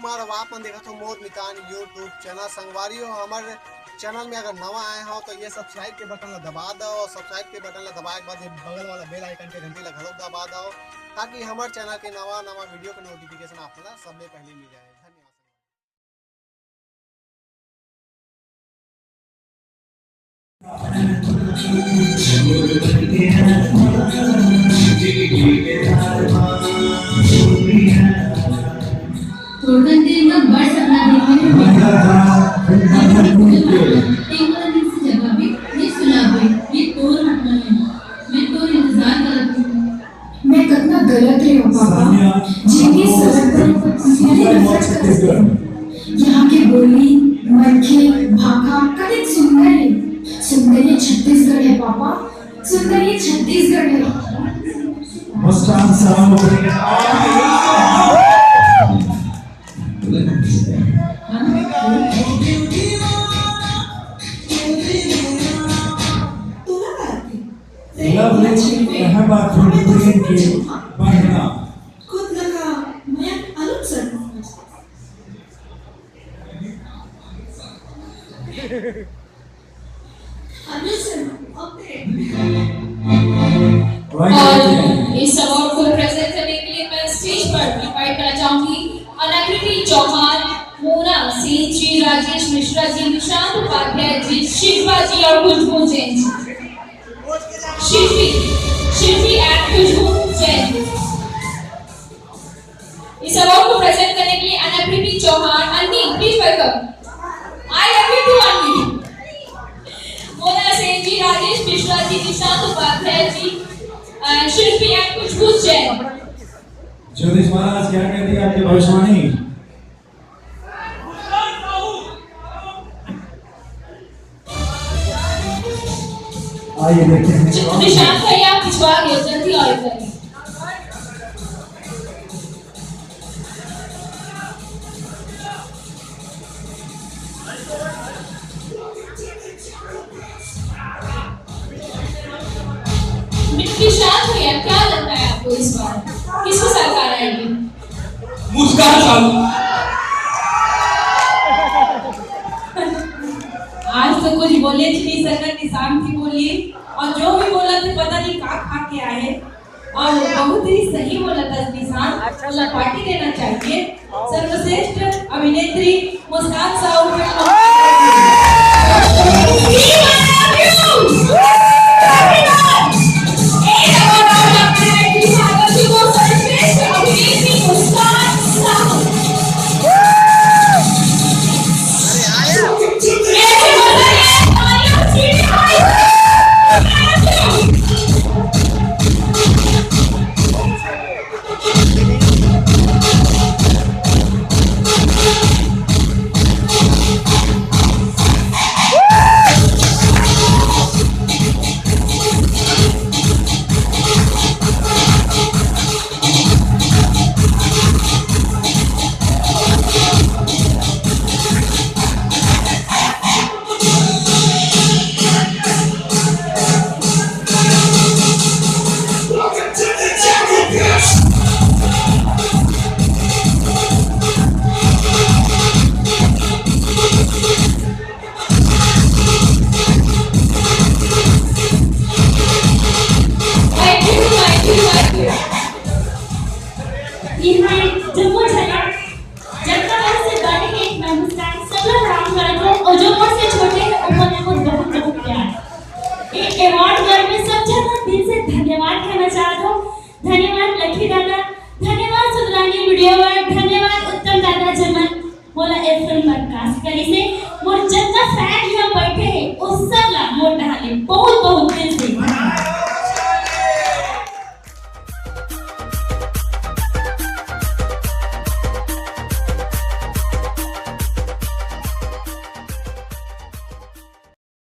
नमस्कार। अब आप देखा तो मोर निकान यूट्यूब चैनल संगवारी हो। हमारे चैनल में अगर नवा आए हो तो ये सब्सक्राइब के बटन ला दबा दो और सब्सक्राइब के बटन ला दबाए के बाद ये बगल वाला बेल आइकन के घंटी ला घलो दबा दो ताकि हमारे चैनल के नवा नवा वीडियो के नोटिफिकेशन आपको सबसे पहले मिल जाए। थोड़ा देर में बड़ सपना देखने में जगह भी ये सुना ये तोर हटना है। मैं तोर इंतजार करत हूं। मैं कितना गलत रही हूं पापा, जिनकी सड़क पर मैंने नफरत करती। यहाँ की बोली, मनखे, भाषा कभी सुंदर है। सुंदर ये छत्तीसगढ़ है पापा, सुंदर ये छत्तीसगढ़ है। मुस्कान सलाम इस अवार्ड को प्रेजेंट करने के लिए मैं स्टेज पर इनवाइट करना चाहूंगी अनाकृति चौहान, मोना सिंह जी, राजेश मिश्रा जी, निशांत उपाध्याय जी, शिल्पा जी और खुशबू जैन जी। शिल्पी एंड खुशबू जैन। इस अवार्ड को प्रेजेंट करने के लिए Anakriti Chauhan, Anni please welcome. I love you too Anni. Mona Singh ji, Rajesh Mishra ji, Nishant Upadhyay ji, Shilpi and Khushboo Jain. ज्योतिष महाराज क्या कहती है आपकी भविष्यवाणी? आइए देखते हैं। निशांत भैया आप भिजवा गए, जल्दी और करें। निशांत भैया क्या लगता है आपको इस बार किसको सरकार आएगी? मुस्कान साहब आज तो कुछ बोले नहीं सकते, निशान की बोली और जो भी बोला थे पता नहीं का खा के आए और बहुत ही सही बोला था निशान। अच्छा पार्टी देना चाहिए। सर्वश्रेष्ठ अभिनेत्री मुस्कान साहब मोर जतना फैन यहाँ बैठे हैं उस सब ला मोर नहाले बहुत